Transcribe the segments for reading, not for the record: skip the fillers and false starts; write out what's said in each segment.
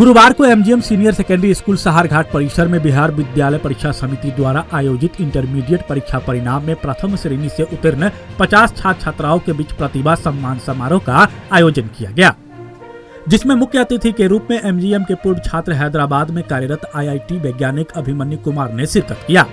गुरुवार को MGM senior secondary school Saharghat परिसर में बिहार विद्यालय परीक्षा समिति द्वारा आयोजित इंटरमीडिएट परीक्षा परिणाम में प्रथम श्रेणी से उत्तीर्ण 50 छात्र छात्राओं के बीच प्रतिभा सम्मान समारोह का आयोजन किया गया, जिसमें मुख्य अतिथि के रूप में एमजीएम के पूर्व छात्र हैदराबाद में कार्यरत आईआईटी वैज्ञानिक अभिमन्यु कुमार ने शिरकत किया।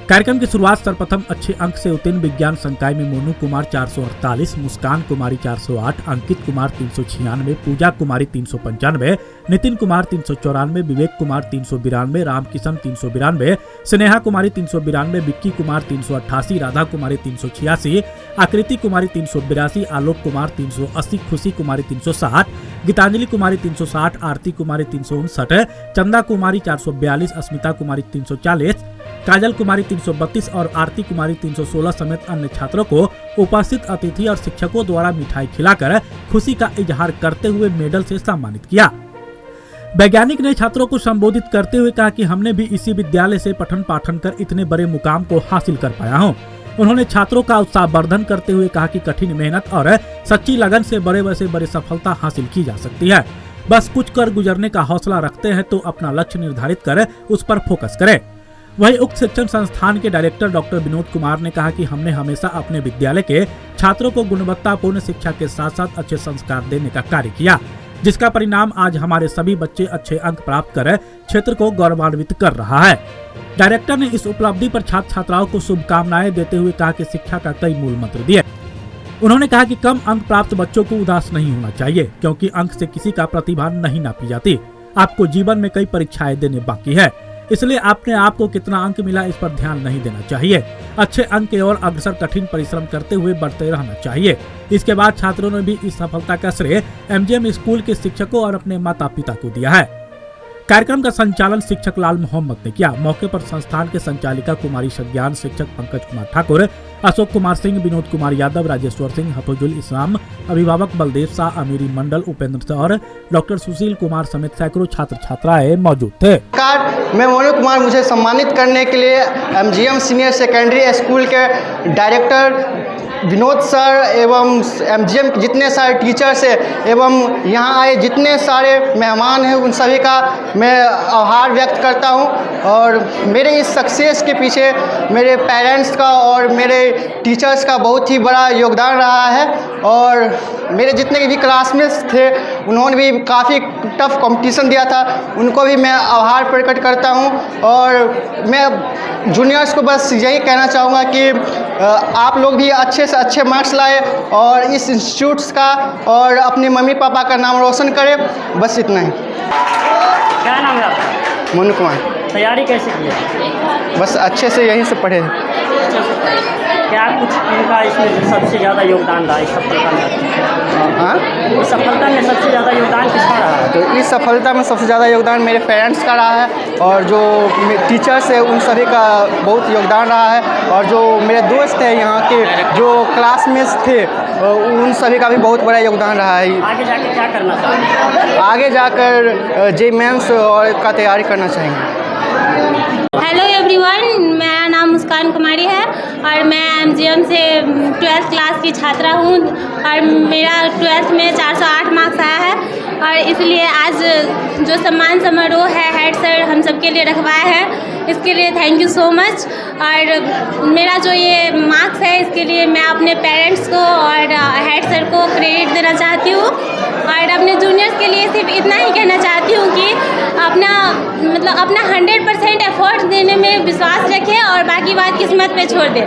कार्यक्रम की शुरुआत सर्वप्रथम अच्छे अंक से उत्तीर्ण विज्ञान संकाय में मोनू कुमार 448, मुस्कान कुमारी 408, अंकित कुमार 396, पूजा कुमारी 395, नितिन कुमार 394, विवेक कुमार 392, रामकिशन 392, स्नेहा कुमारी 392, विक्की कुमार 388, राधा कुमारी 386, आकृति कुमारी 382, आलोक कुमार 380, खुशी कुमारी 360, गीतांजलि कुमारी 360, आरती कुमारी 359, चंदा कुमारी 442, अस्मिता कुमारी 340, काजल कुमारी 332 और आरती कुमारी 316 समेत अन्य छात्रों को उपस्थित अतिथि और शिक्षकों द्वारा मिठाई खिलाकर खुशी का इजहार करते हुए मेडल से सम्मानित किया। वैज्ञानिक ने छात्रों को संबोधित करते हुए कहा कि हमने भी इसी विद्यालय से पठन पाठन कर इतने बड़े मुकाम को हासिल कर पाया हूँ। उन्होंने छात्रों का उत्साहवर्धन करते हुए कहा कि कठिन मेहनत और सच्ची लगन से बड़े सफलता हासिल की जा सकती है। बस कुछ कर गुजरने का हौसला रखते हैं तो अपना लक्ष्य निर्धारित कर उस पर फोकस करें। वहीं उक्त शिक्षण संस्थान के डायरेक्टर डॉक्टर विनोद कुमार ने कहा कि हमने हमेशा अपने विद्यालय के छात्रों को गुणवत्तापूर्ण शिक्षा के साथ साथ अच्छे संस्कार देने का कार्य किया, जिसका परिणाम आज हमारे सभी बच्चे अच्छे अंक प्राप्त कर क्षेत्र को गौरवान्वित कर रहा है। डायरेक्टर ने इस उपलब्धि पर छात्र छात्राओं को शुभकामनाएं देते हुए कहा कि शिक्षा का कई मूल मंत्र दिए। उन्होंने कहा कि कम अंक प्राप्त बच्चों को उदास नहीं होना चाहिए, क्योंकि अंक से किसी का प्रतिभा नहीं नापी जाती। आपको जीवन में कई परीक्षाएं देने बाकी है, इसलिए अपने आप को कितना अंक मिला इस पर ध्यान नहीं देना चाहिए। अच्छे अंक की ओर अग्रसर कठिन परिश्रम करते हुए बढ़ते रहना चाहिए। इसके बाद छात्रों ने भी इस सफलता का श्रेय एमजीएम स्कूल के शिक्षकों और अपने माता पिता को दिया है। कार्यक्रम का संचालन शिक्षक लाल मोहम्मद ने किया। मौके पर संस्थान के संचालिका कुमारी सज्ञान, शिक्षक पंकज कुमार ठाकुर, अशोक कुमार सिंह, विनोद कुमार यादव, राजेश्वर सिंह, हफीजुल इस्लाम, अभिभावक बलदेव शाह, अमीरी मंडल, उपेंद्र और डॉक्टर सुशील कुमार समेत सैकड़ों छात्र छात्राएं मौजूद थे। मैं मोनू कुमार, मुझे सम्मानित करने के लिए एमजीएम सीनियर सेकेंडरी स्कूल के डायरेक्टर विनोद सर एवं एमजीएम के जितने सारे टीचर्स हैं एवं यहाँ आए जितने सारे मेहमान हैं उन सभी का मैं आभार व्यक्त करता हूँ। और मेरे इस सक्सेस के पीछे मेरे पेरेंट्स का और मेरे टीचर्स का बहुत ही बड़ा योगदान रहा है। और मेरे जितने भी क्लासमेट्स थे उन्होंने भी काफ़ी टफ कंपटीशन दिया था, उनको भी मैं आभार प्रकट करता हूँ। और मैं जूनियर्स को बस यही कहना चाहूँगा कि आप लोग भी अच्छे से अच्छे मार्क्स लाए और इस इंस्टीट्यूट्स का और अपने मम्मी पापा का नाम रोशन करें। बस इतना ही। क्या नाम है आपका? मोनू कुमार। तैयारी कैसे की है? बस अच्छे से यहीं से पढ़े। क्या कुछ इनका इसमें सबसे ज़्यादा योगदान रहा इस सफलता में? हाँ, इस सफलता में सबसे ज़्यादा योगदान किसका रहा है? तो इस सफलता में सबसे ज़्यादा योगदान मेरे पेरेंट्स का रहा है और जो टीचर्स है उन सभी का बहुत योगदान रहा है। और जो मेरे दोस्त हैं यहाँ के जो क्लासमेट्स थे उन सभी का भी बहुत बड़ा योगदान रहा है। आगे जाकर क्या करना चाहेंगे? आगे जाकर जे मेंस और का तैयारी करना चाहेंगे। हेलो एवरीवन, मेरा नाम मुस्कान कुमारी है और मैं एमजीएम से 12th क्लास की छात्रा हूँ और मेरा 12th में 408 मार्क्स आया है। और इसलिए आज जो सम्मान समारोह है हेड सर हम सबके लिए रखवाया है, इसके लिए थैंक यू सो मच। और मेरा जो ये मार्क्स है इसके लिए मैं अपने पेरेंट्स को और हेड सर को क्रेडिट देना चाहती हूँ। और अपने जूनियर्स के लिए सिर्फ इतना ही कहना चाहती हूँ कि अपना 100% एफर्ट देने में विश्वास रखें और बाकी बात किस्मत पे छोड़ दें।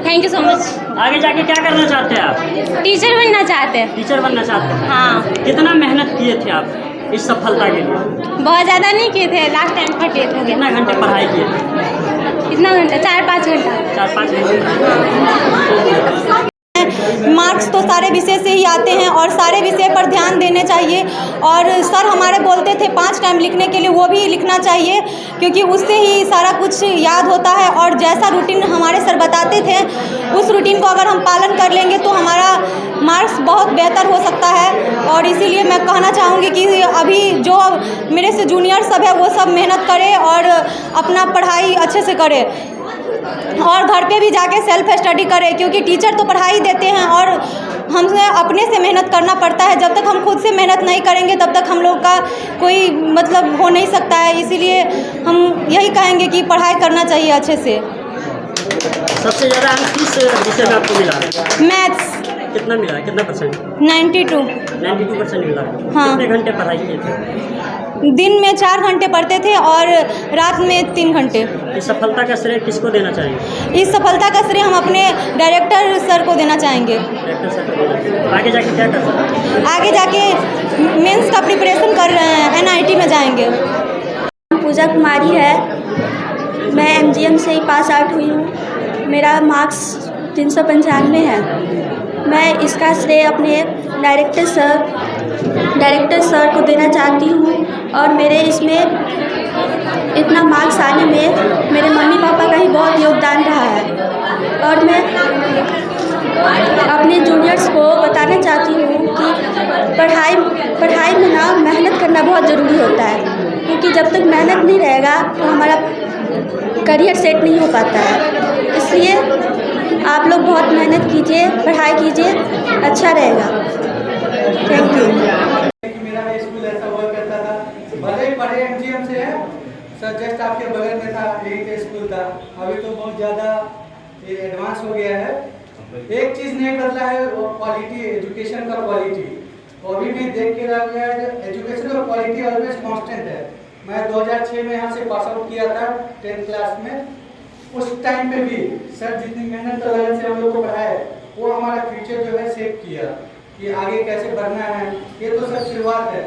Thank you so much. आगे जाके क्या करना चाहते हैं आप? टीचर बनना चाहते हैं। टीचर बनना चाहते हैं? हाँ। कितना मेहनत किए थे आप इस सफलता के लिए? बहुत ज़्यादा नहीं किए थे, लास्ट टाइम का किए थे। कितना घंटे पढ़ाई किए थे? कितना घंटा? 4-5 घंटा। 4-5 घंटे। मार्क्स तो सारे विषय से ही आते हैं और सारे विषय पर ध्यान देने चाहिए। और सर हमारे बोलते थे 5 टाइम लिखने के लिए, वो भी लिखना चाहिए क्योंकि उससे ही सारा कुछ याद होता है। और जैसा रूटीन हमारे सर बताते थे उस रूटीन को अगर हम पालन कर लेंगे तो हमारा मार्क्स बहुत बेहतर हो सकता है। और इसीलिए मैं कहना चाहूँगी कि अभी जो मेरे से जूनियर सब है वो सब मेहनत करें और अपना पढ़ाई अच्छे से करें और घर पे भी जाके सेल्फ स्टडी करें, क्योंकि टीचर तो पढ़ाई देते हैं और हमसे अपने से मेहनत करना करना पड़ता है। जब तक हम खुद से मेहनत नहीं करेंगे तब तक हम लोग का कोई मतलब हो नहीं सकता है। इसीलिए हम यही कहेंगे कि पढ़ाई करना चाहिए अच्छे से। सबसे ज़्यादा अंक किस विषय में आपको मिला? मैथ्स। कितना मिला? कितना परसेंट? 92% मिला। हाँ। कितने घंटे पढ़ाई किए थे? दिन में 4 घंटे पढ़ते थे और रात में 3 घंटे। इस सफलता का श्रेय किसको देना चाहेंगे? इस सफलता का श्रेय हम अपने डायरेक्टर सर को देना चाहेंगे। डायरेक्टर सर को देना चाहेंगे। आगे जाके क्या कर सकते हैं? आगे जाके मेंस का प्रिपरेशन कर रहे हैं, NIT में जाएंगे। पूजा कुमारी है, मैं MGM से ही पास आउट हुई हूँ। मेरा मार्क्स 395 है। मैं इसका श्रेय अपने डायरेक्टर सर को देना चाहती हूँ और मेरे इसमें इतना मार्क्स आने में मेरे मम्मी पापा का ही बहुत योगदान रहा है। और मैं अपने जूनियर्स को बताना चाहती हूँ कि पढ़ाई में ना मेहनत करना बहुत ज़रूरी होता है, क्योंकि जब तक मेहनत नहीं रहेगा तो हमारा करियर सेट नहीं हो पाता है। इसलिए आप लोग बहुत मेहनत कीजिए, पढ़ाई कीजिए, अच्छा रहेगा। Thank you. मेरा भी स्कूल ऐसा हुआ करता था, भले ही बड़े MGM से है सर, जस्ट आपके बगल में था, यही का स्कूल था। अभी तो बहुत ज़्यादा एडवांस हो गया है। एक चीज़ नहीं बदला है, वो क्वालिटी, एजुकेशन का क्वालिटी। वो अभी भी देख के रह गया है, एजुकेशन का क्वालिटी ऑलवेज कांस्टेंट है। मैं 2006 में यहाँ से पास आउट किया था 10th क्लास में। उस टाइम पे भी सर जितनी मेहनत और लगन से हम लोग को पढ़ाया, वो हमारा फ्यूचर जो है सेव किया कि आगे कैसे बढ़ना है। ये तो सब शुरुआत है।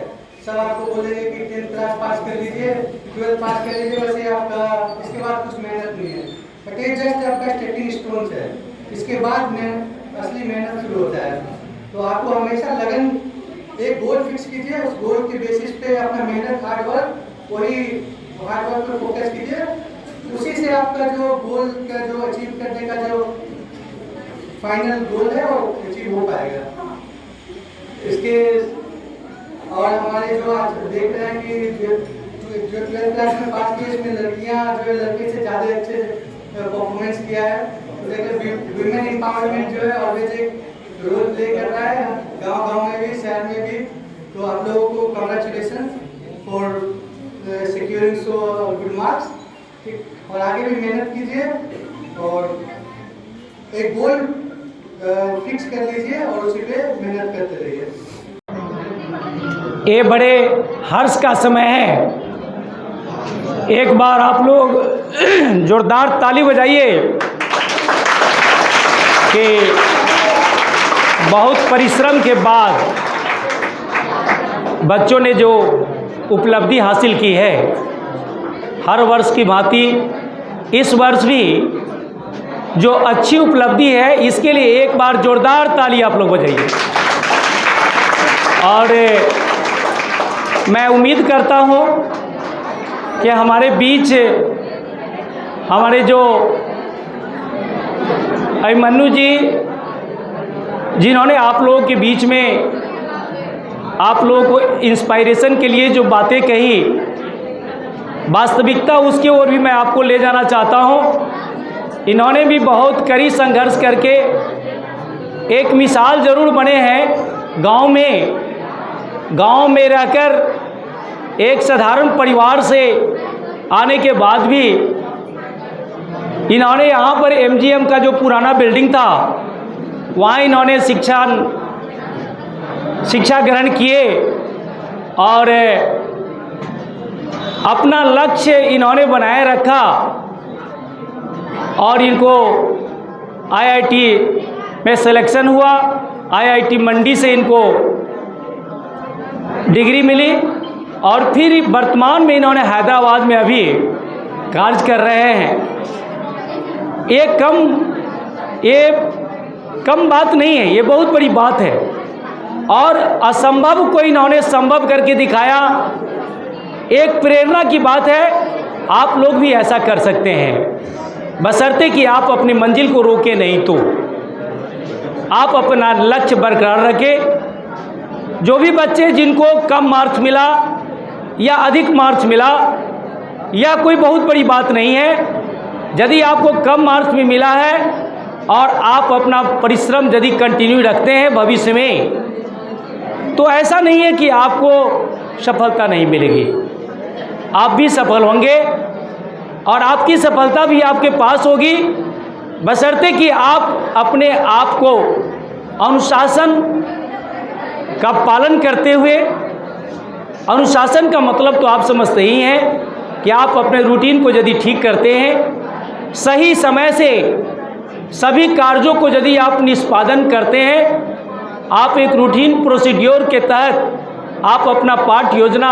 सब आपको बोलेंगे कि 10th क्लास पास कर लीजिए, 12th पास कर लीजिए, वैसे आपका इसके बाद कुछ मेहनत नहीं है। बट ये जस्ट आपका स्टेपिंग स्टोन्स है। इसके बाद में असली मेहनत शुरू होता है। तो आपको हमेशा लगन, एक गोल फिक्स कीजिए, उस गोल के बेसिस पे अपना मेहनत, हार्डवर्क, वही हार्डवर्क पर फोकस कीजिए। उसी से आपका जो गोल का जो अचीव करने का जो फाइनल गोल है वो अचीव हो पाएगा। इसके और हमारे जो आज देख रहे हैं कि जो 12th क्लास में पास किए, इसमें लड़कियां जो है लड़के से ज़्यादा अच्छे परफॉर्मेंस किया है। तो देखिए विमेन एम्पावरमेंट जो है ऑलवेज एक रोल प्ले कर रहा है, गांव में भी, शहर में भी। तो आप लोगों को congratulation for securing so good marks. और आगे भी मेहनत कीजिए और एक गोल फिक्स कर लीजिए और उसी पे मेहनत करते रहिए। ये बड़े हर्ष का समय है। एक बार आप लोग जोरदार ताली बजाइए कि बहुत परिश्रम के बाद बच्चों ने जो उपलब्धि हासिल की है। हर वर्ष की भांति इस वर्ष भी जो अच्छी उपलब्धि है, इसके लिए एक बार जोरदार ताली आप लोग बजाइए। और मैं उम्मीद करता हूँ कि हमारे बीच हमारे जो अभिमन्यु जी, जिन्होंने आप लोगों के बीच में आप लोगों को इंस्पायरेशन के लिए जो बातें कही, वास्तविकता उसकी ओर भी मैं आपको ले जाना चाहता हूं। इन्होंने भी बहुत कड़ी संघर्ष करके एक मिसाल ज़रूर बने हैं। गांव में रहकर एक साधारण परिवार से आने के बाद भी इन्होंने यहाँ पर MGM का जो पुराना बिल्डिंग था, वहाँ इन्होंने शिक्षा ग्रहण किए और अपना लक्ष्य इन्होंने बनाए रखा और इनको IIT में सिलेक्शन हुआ। IIT मंडी से इनको डिग्री मिली और फिर वर्तमान में इन्होंने हैदराबाद में अभी कार्य कर रहे हैं। ये कम बात नहीं है, ये बहुत बड़ी बात है और असंभव को इन्होंने संभव करके दिखाया। एक प्रेरणा की बात है, आप लोग भी ऐसा कर सकते हैं, बशर्ते कि आप अपनी मंजिल को रोके नहीं तो आप अपना लक्ष्य बरकरार रखें। जो भी बच्चे जिनको कम मार्क्स मिला या अधिक मार्क्स मिला, या कोई बहुत बड़ी बात नहीं है। यदि आपको कम मार्क्स में मिला है और आप अपना परिश्रम यदि कंटिन्यू रखते हैं, भविष्य में तो ऐसा नहीं है कि आपको सफलता नहीं मिलेगी, आप भी सफल होंगे और आपकी सफलता भी आपके पास होगी, बशर्ते कि आप अपने आप को अनुशासन का पालन करते हुए, अनुशासन का मतलब तो आप समझते ही हैं कि आप अपने रूटीन को यदि ठीक करते हैं, सही समय से सभी कार्यों को यदि आप निष्पादन करते हैं, आप एक रूटीन प्रोसीड्योर के तहत आप अपना पाठ योजना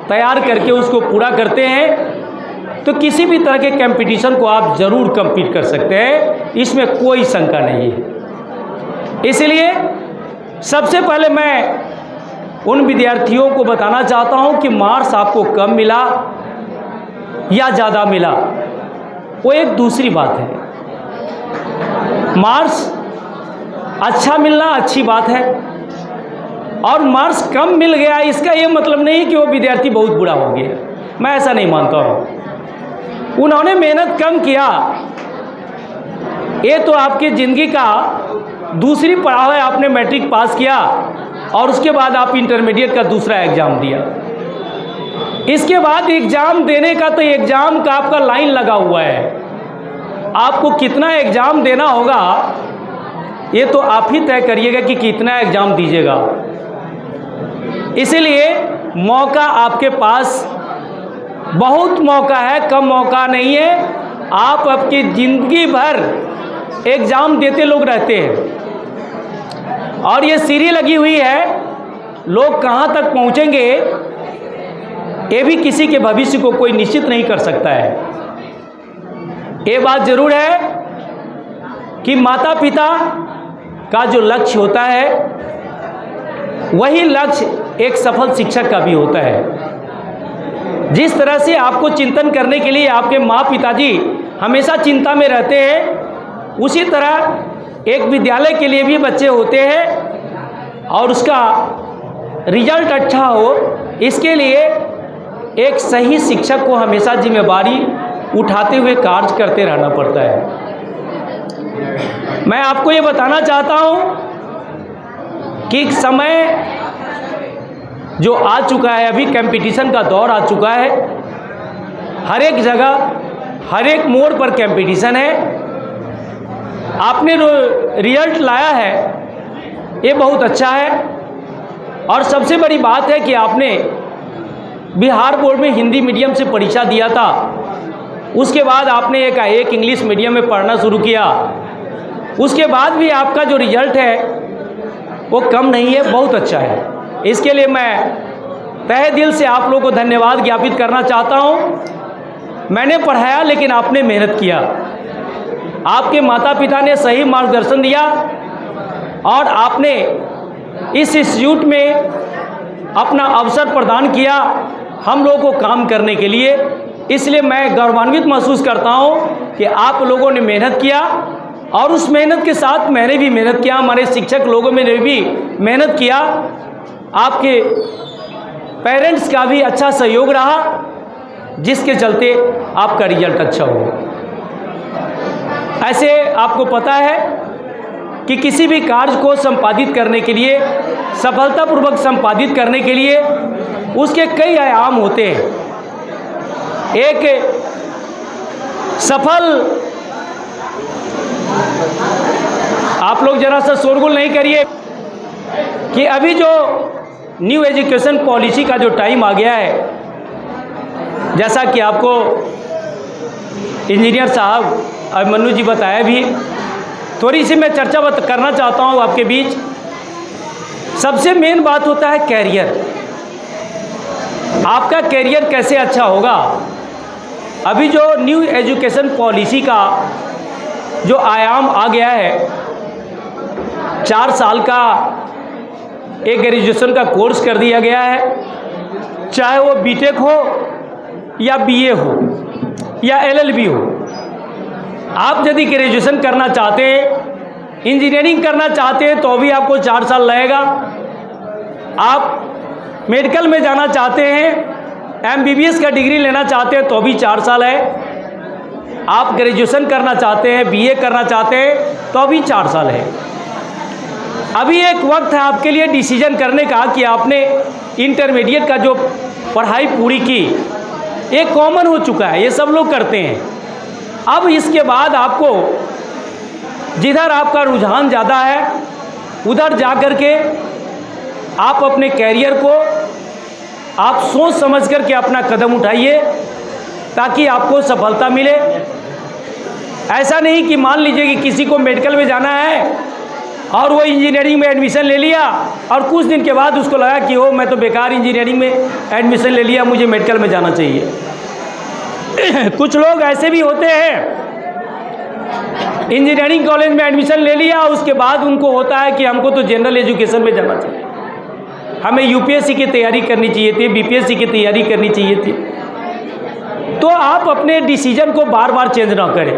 तैयार करके उसको पूरा करते हैं, तो किसी भी तरह के कंपटीशन को आप ज़रूर कंपीट कर सकते हैं, इसमें कोई शंका नहीं है। इसलिए सबसे पहले मैं उन विद्यार्थियों को बताना चाहता हूं कि मार्क्स आपको कम मिला या ज़्यादा मिला, वो एक दूसरी बात है। मार्क्स अच्छा मिलना अच्छी बात है, और मार्क्स कम मिल गया इसका ये मतलब नहीं कि वो विद्यार्थी बहुत बुरा हो गया, मैं ऐसा नहीं मानता हूँ। उन्होंने मेहनत कम किया, ये तो आपकी ज़िंदगी का दूसरी पड़ाव है। आपने मैट्रिक पास किया और उसके बाद आप इंटरमीडिएट का दूसरा एग्ज़ाम दिया, इसके बाद एग्ज़ाम देने का तो एग्ज़ाम का आपका लाइन लगा हुआ है, आपको कितना एग्ज़ाम देना होगा ये तो आप ही तय करिएगा कि कितना एग्ज़ाम दीजिएगा। इसीलिए मौका आपके पास बहुत मौका है, कम मौका नहीं है। आप आपकी ज़िंदगी भर एग्ज़ाम देते लोग रहते हैं और ये सीढ़ी लगी हुई है, लोग कहाँ तक पहुँचेंगे ये भी किसी के भविष्य को कोई निश्चित नहीं कर सकता है। ये बात ज़रूर है कि माता पिता का जो लक्ष्य होता है वही लक्ष्य एक सफल शिक्षक का भी होता है। जिस तरह से आपको चिंतन करने के लिए आपके माँ पिताजी हमेशा चिंता में रहते हैं, उसी तरह एक विद्यालय के लिए भी बच्चे होते हैं और उसका रिजल्ट अच्छा हो, इसके लिए एक सही शिक्षक को हमेशा जिम्मेदारी उठाते हुए कार्य करते रहना पड़ता है। मैं आपको ये बताना चाहता हूँ कि समय जो आ चुका है, अभी कंपटीशन का दौर आ चुका है, हर एक जगह हर एक मोड़ पर कंपटीशन है। आपने रिजल्ट लाया है ये बहुत अच्छा है, और सबसे बड़ी बात है कि आपने बिहार बोर्ड में हिंदी मीडियम से परीक्षा दिया था, उसके बाद आपने एक इंग्लिश मीडियम में पढ़ना शुरू किया, उसके बाद भी आपका जो रिजल्ट है वो कम नहीं है, बहुत अच्छा है। इसके लिए मैं तहे दिल से आप लोगों को धन्यवाद ज्ञापित करना चाहता हूँ। मैंने पढ़ाया लेकिन आपने मेहनत किया, आपके माता पिता ने सही मार्गदर्शन दिया और आपने इस इंस्टीट्यूट में अपना अवसर प्रदान किया हम लोगों को काम करने के लिए। इसलिए मैं गौरवान्वित महसूस करता हूँ कि आप लोगों ने मेहनत किया, और उस मेहनत के साथ मैंने भी मेहनत किया, हमारे शिक्षक लोगों में ने भी मेहनत किया, आपके पेरेंट्स का भी अच्छा सहयोग रहा, जिसके चलते आपका रिजल्ट अच्छा हो। ऐसे आपको पता है कि किसी भी कार्य को संपादित करने के लिए, सफलतापूर्वक संपादित करने के लिए उसके कई आयाम होते हैं। एक सफल, आप लोग जरा सा शोरगुल नहीं करिए कि अभी जो न्यू एजुकेशन पॉलिसी का जो टाइम आ गया है, जैसा कि आपको इंजीनियर साहब अभिमन्यु जी बताया भी, थोड़ी सी मैं चर्चा करना चाहता हूँ आपके बीच। सबसे मेन बात होता है कैरियर, आपका कैरियर कैसे अच्छा होगा। अभी जो न्यू एजुकेशन पॉलिसी का जो आयाम आ गया है, 4 साल का एक ग्रेजुएशन का कोर्स कर दिया गया है, चाहे वो बीटेक हो या बीए हो या एलएलबी हो। आप यदि ग्रेजुएशन करना चाहते हैं, इंजीनियरिंग करना चाहते हैं तो भी आपको 4 साल लगेगा। आप मेडिकल में जाना चाहते हैं, एमबीबीएस का डिग्री लेना चाहते हैं तो भी 4 साल है। आप ग्रेजुएशन करना चाहते हैं, बीए करना चाहते हैं तो भी 4 साल है। अभी एक वक्त है आपके लिए डिसीजन करने का कि आपने इंटरमीडिएट का जो पढ़ाई पूरी की, एक कॉमन हो चुका है, ये सब लोग करते हैं। अब इसके बाद आपको जिधर आपका रुझान ज़्यादा है उधर जा कर के आप अपने कैरियर को आप सोच समझ कर के अपना कदम उठाइए ताकि आपको सफलता मिले। ऐसा नहीं कि मान लीजिए कि किसी को मेडिकल में जाना है और वो इंजीनियरिंग में एडमिशन ले लिया और कुछ दिन के बाद उसको लगा कि मैं तो बेकार इंजीनियरिंग में एडमिशन ले लिया, मुझे मेडिकल में जाना चाहिए। कुछ लोग ऐसे भी होते हैं, इंजीनियरिंग कॉलेज में एडमिशन ले लिया, उसके बाद उनको होता है कि हमको तो जनरल एजुकेशन में जाना चाहिए, हमें यूपीएससी की तैयारी करनी चाहिए थी, बीपीएससी की तैयारी करनी चाहिए थी। तो आप अपने डिसीजन को बार बार चेंज ना करें।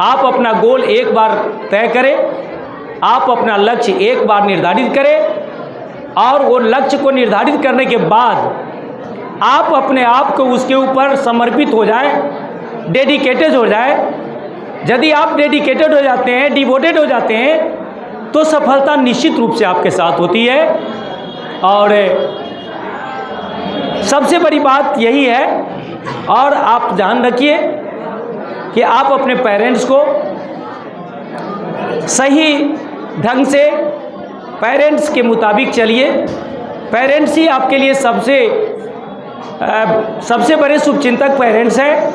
आप अपना गोल एक बार तय करें, आप अपना लक्ष्य एक बार निर्धारित करें और वो लक्ष्य को निर्धारित करने के बाद आप अपने आप को उसके ऊपर समर्पित हो जाएं, डेडिकेटेड हो जाएं। यदि आप डेडिकेटेड हो जाते हैं, डिवोटेड हो जाते हैं, तो सफलता निश्चित रूप से आपके साथ होती है। और सबसे बड़ी बात यही है, और आप ध्यान रखिए कि आप अपने पेरेंट्स को सही ढंग से पेरेंट्स के मुताबिक चलिए। पेरेंट्स ही आपके लिए सबसे बड़े शुभचिंतक पेरेंट्स हैं,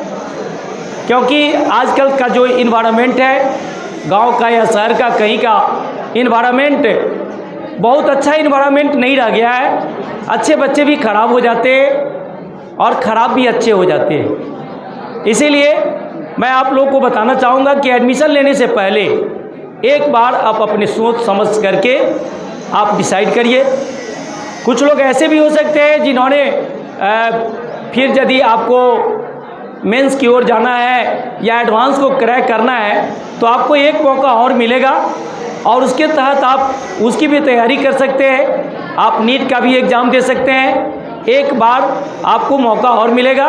क्योंकि आजकल का जो इन्वायरमेंट है, गांव का या शहर का कहीं का इन्वायरमेंट बहुत अच्छा इन्वायरमेंट नहीं रह गया है। अच्छे बच्चे भी खराब हो जाते हैं और ख़राब भी अच्छे हो जाते हैं। इसीलिए मैं आप लोगों को बताना चाहूँगा कि एडमिशन लेने से पहले एक बार आप अपने सोच समझ करके आप डिसाइड करिए। कुछ लोग ऐसे भी हो सकते हैं जिन्होंने फिर यदि आपको मेंस की ओर जाना है या एडवांस को क्रैक करना है तो आपको एक मौका और मिलेगा और उसके तहत आप उसकी भी तैयारी कर सकते हैं। आप नीट का भी एग्ज़ाम दे सकते हैं। एक बार आपको मौका और मिलेगा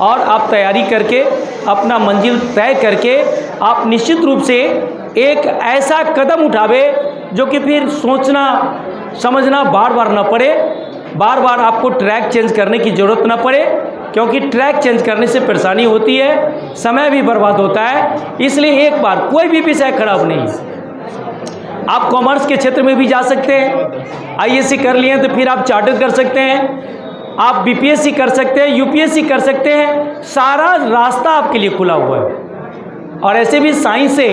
और आप तैयारी करके अपना मंजिल तय करके आप निश्चित रूप से एक ऐसा कदम उठावे जो कि फिर सोचना समझना बार बार ना पड़े, बार बार आपको ट्रैक चेंज करने की ज़रूरत ना पड़े, क्योंकि ट्रैक चेंज करने से परेशानी होती है, समय भी बर्बाद होता है। इसलिए एक बार कोई भी विषय खराब नहीं है। आप कॉमर्स के क्षेत्र में भी जा सकते हैं, आईएससी कर लिए तो फिर आप चार्टर्ड कर सकते हैं, आप बीपीएससी कर सकते हैं, यूपीएससी कर सकते हैं। सारा रास्ता आपके लिए खुला हुआ है। और ऐसे भी साइंस से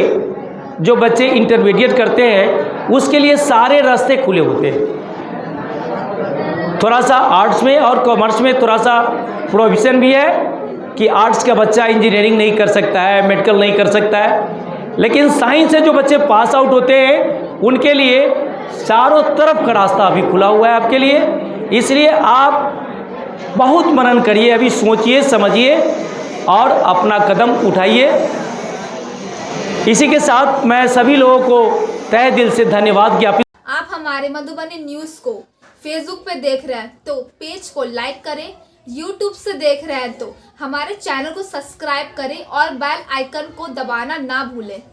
जो बच्चे इंटरमीडिएट करते हैं उसके लिए सारे रास्ते खुले होते हैं। थोड़ा सा आर्ट्स में और कॉमर्स में थोड़ा सा प्रोविज़न भी है कि आर्ट्स का बच्चा इंजीनियरिंग नहीं कर सकता है, मेडिकल नहीं कर सकता है, लेकिन साइंस से जो बच्चे पास आउट होते हैं उनके लिए चारों तरफ का रास्ता अभी खुला हुआ है आपके लिए। इसलिए आप बहुत मनन करिए, अभी सोचिए समझिए और अपना कदम उठाइए। इसी के साथ मैं सभी लोगों को तहे दिल से धन्यवाद ज्ञापित। आप हमारे मधुबनी न्यूज़ को फेसबुक पे देख रहे हैं तो पेज को लाइक करें, यूट्यूब से देख रहे हैं तो हमारे चैनल को सब्सक्राइब करें और बेल आइकन को दबाना ना भूलें।